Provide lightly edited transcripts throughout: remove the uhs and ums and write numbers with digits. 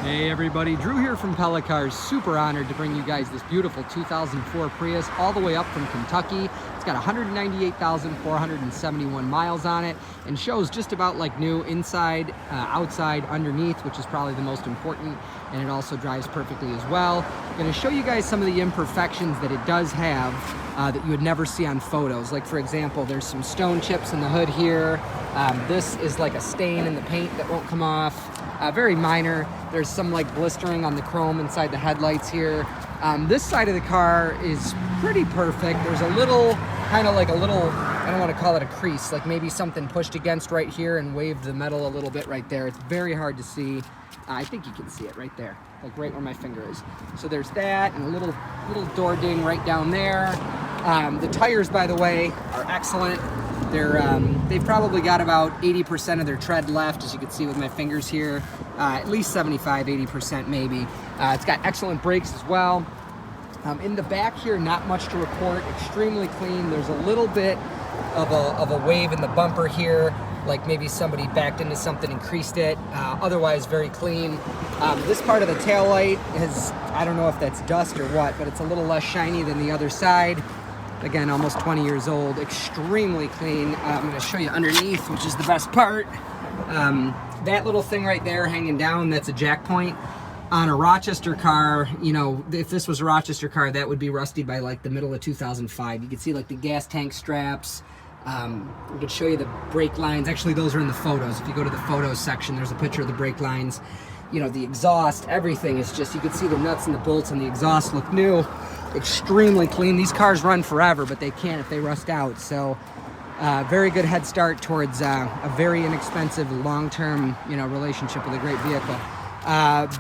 Hey everybody, Drew here from Pella Cars. Super honored to bring you guys this beautiful 2004 Prius all the way up from Kentucky. It's got 198,471 miles on it and shows just about like new inside, outside, underneath, which is probably the most important, and it also drives perfectly as well. I'm going to show you guys some of the imperfections that it does have that you would never see on photos. Like for example, there's some stone chips in the hood here. This is like a stain in the paint that won't come off. Very minor. There's some like blistering on the chrome inside the headlights here. This side of the car is pretty perfect. There's a little, kind of like a little, I don't want to call it a crease, like maybe something pushed against right here and waved the metal a little bit right there. It's very hard to see. I think you can see it right there, like right where my finger is. So there's that, and a little door ding right down there. The tires, by the way, are excellent. They've probably got about 80% of their tread left, as you can see with my fingers here. At least 75–80% maybe. It's got excellent brakes as well. In the back here, not much to report. Extremely clean. There's a little bit of a wave in the bumper here, like maybe somebody backed into something and creased it. Otherwise, very clean. This part of the taillight has, I don't know if that's dust or what, but it's a little less shiny than the other side. Again, almost 20 years old, extremely clean. I'm going to show you underneath, which is the best part. That little thing right there hanging down, that's a jack point. On a Rochester car, you know, if this was a Rochester car, that would be rusty by like the middle of 2005. You can see like the gas tank straps. We could show you the brake lines. Actually, those are in the photos. If you go to the photos section, there's a picture of the brake lines. You know, the exhaust, everything is just, you can see the nuts and the bolts and the exhaust look new. Extremely clean. These cars run forever, but they can't if they rust out. So very good head start towards a very inexpensive long-term, you know, relationship with a great vehicle.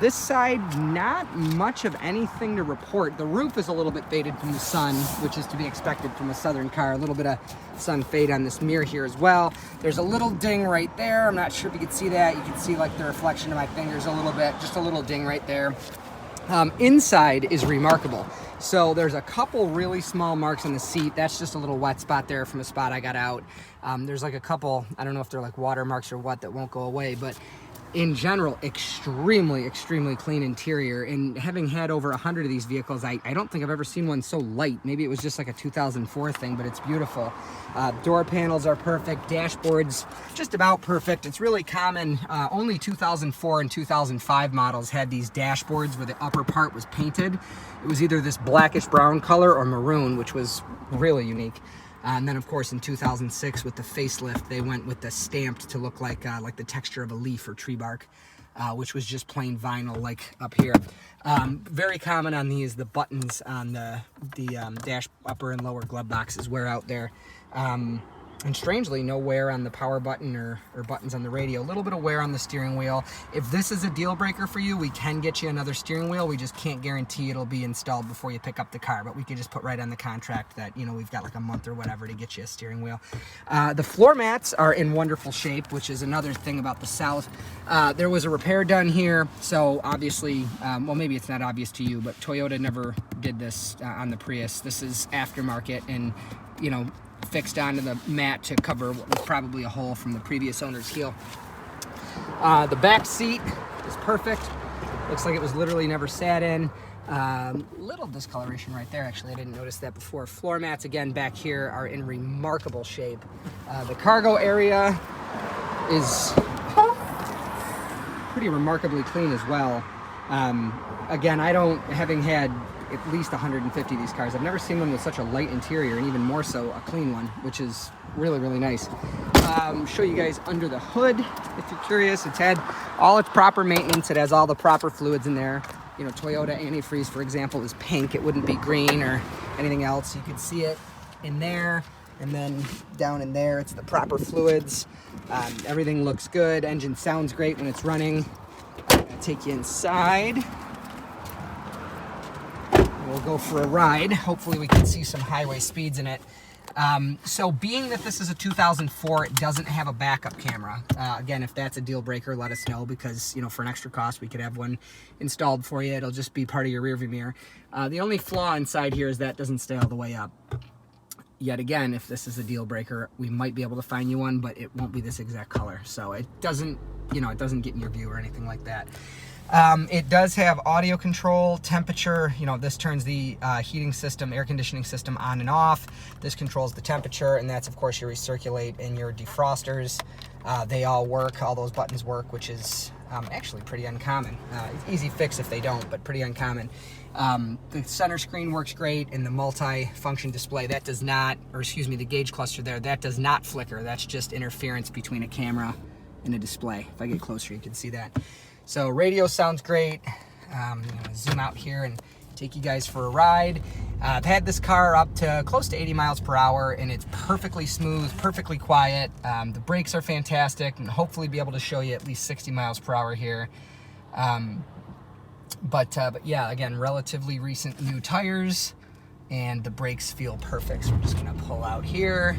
This side, not much of anything to report. The roof is a little bit faded from the sun, which is to be expected from a Southern car. A little bit of sun fade on this mirror here as well. There's a little ding right there. I'm not sure if you can see that. You can see like the reflection of my fingers a little bit. Just a little ding right there. Inside is remarkable. So there's a couple really small marks on the seat. That's just a little wet spot there from a spot I got out. There's like a couple, I don't know if they're like water marks or what, that won't go away, but in general, extremely clean interior. And having had over 100 of these vehicles, I don't think I've ever seen one so light. Maybe it was just like a 2004 thing, but it's beautiful. Door panels are perfect. Dashboard's just about perfect. It's really common. Only 2004 and 2005 models had these dashboards where the upper part was painted. It was either this blackish brown color or maroon, which was really unique. And then, of course, in 2006, with the facelift, they went with the stamped to look like the texture of a leaf or tree bark, which was just plain vinyl, like up here. Very common on these, the buttons on the dash upper and lower glove boxes wear out there. And strangely, no wear on the power button or buttons on the radio. A little bit of wear on the steering wheel. If this is a deal breaker for you, we can get you another steering wheel. We just can't guarantee it'll be installed before you pick up the car, but we could just put right on the contract that, you know, we've got like a month or whatever to get you a steering wheel. The floor mats are in wonderful shape, which is another thing about the South. There was a repair done here, so obviously, well, maybe it's not obvious to you, but Toyota never did this on the Prius. This is aftermarket and, you know, fixed onto the mat to cover what was probably a hole from the previous owner's heel. The back seat is perfect. Looks like it was literally never sat in. Little discoloration right there, actually. I didn't notice that before. Floor mats, again, back here are in remarkable shape. The cargo area is pretty remarkably clean as well. Again, having had at least 150 of these cars, I've never seen one with such a light interior, and even more so a clean one, which is really nice. Show you guys under the hood if you're curious. It's had all its proper maintenance. It has all the proper fluids in there. You know, Toyota antifreeze, for example, is pink. It wouldn't be green or anything else. You can see it in there, and then down in there, it's the proper fluids. Everything looks good. Engine sounds great when it's running. I'm gonna take you inside. We'll go for a ride. Hopefully we can see some highway speeds in it. So being that this is a 2004, it doesn't have a backup camera. Again, if that's a deal breaker, let us know, because, you know, for an extra cost, we could have one installed for you. It'll just be part of your rearview mirror. The only flaw inside here is that it doesn't stay all the way up. Yet again, if this is a deal breaker, we might be able to find you one, but it won't be this exact color. So it doesn't, you know, it doesn't get in your view or anything like that. It does have audio control, temperature. You know, this turns the heating system, air conditioning system on and off. This controls the temperature, and that's of course your recirculate and your defrosters. They all work, all those buttons work, which is actually pretty uncommon. It's easy fix if they don't, but pretty uncommon. The center screen works great, and the multi-function display, that does not, or excuse me, the gauge cluster there, that does not flicker. That's just interference between a camera and a display. If I get closer, you can see that. So radio sounds great. I'm gonna zoom out here and take you guys for a ride. I've had this car up to close to 80 miles per hour, and it's perfectly smooth, perfectly quiet. The brakes are fantastic, and hopefully be able to show you at least 60 miles per hour here. But yeah, again, relatively recent new tires, and the brakes feel perfect. So we're just gonna pull out here.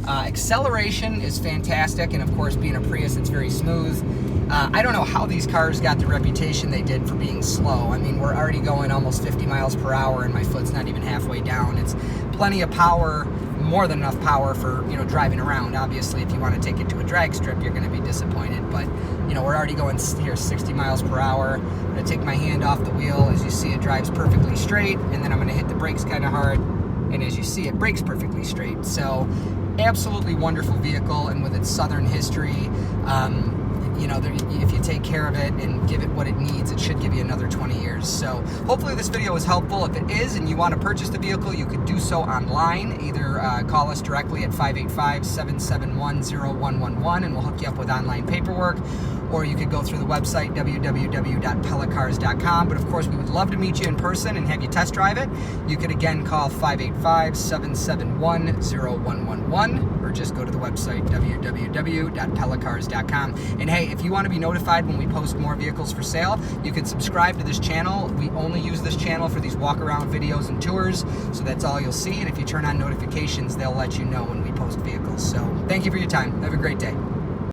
Acceleration is fantastic, and of course, being a Prius, it's very smooth. I don't know how these cars got the reputation they did for being slow. I mean, we're already going almost 50 miles per hour, and my foot's not even halfway down. It's plenty of power, more than enough power for, you know, driving around. Obviously, if you want to take it to a drag strip, you're going to be disappointed. But, you know, we're already going here 60 miles per hour. I'm going to take my hand off the wheel. As you see, it drives perfectly straight, and then I'm going to hit the brakes kind of hard. And as you see, it brakes perfectly straight. So, absolutely wonderful vehicle, and with its Southern history, you know, if you take care of it and give it what it needs, it should give you another 20 years. So hopefully this video was helpful. If it is and you want to purchase the vehicle, you could do so online. Either call us directly at 585-771-0111 and we'll hook you up with online paperwork, or you could go through the website www.pellacars.com. But of course, we would love to meet you in person and have you test drive it. You could again call 585-771-0111, or just go to the website www.pellacars.com. And hey, if you want to be notified when we post more vehicles for sale, you can subscribe to this channel. We only use this channel for these walk around videos and tours, so that's all you'll see. And if you turn on notifications, they'll let you know when we post vehicles. So thank you for your time. Have a great day.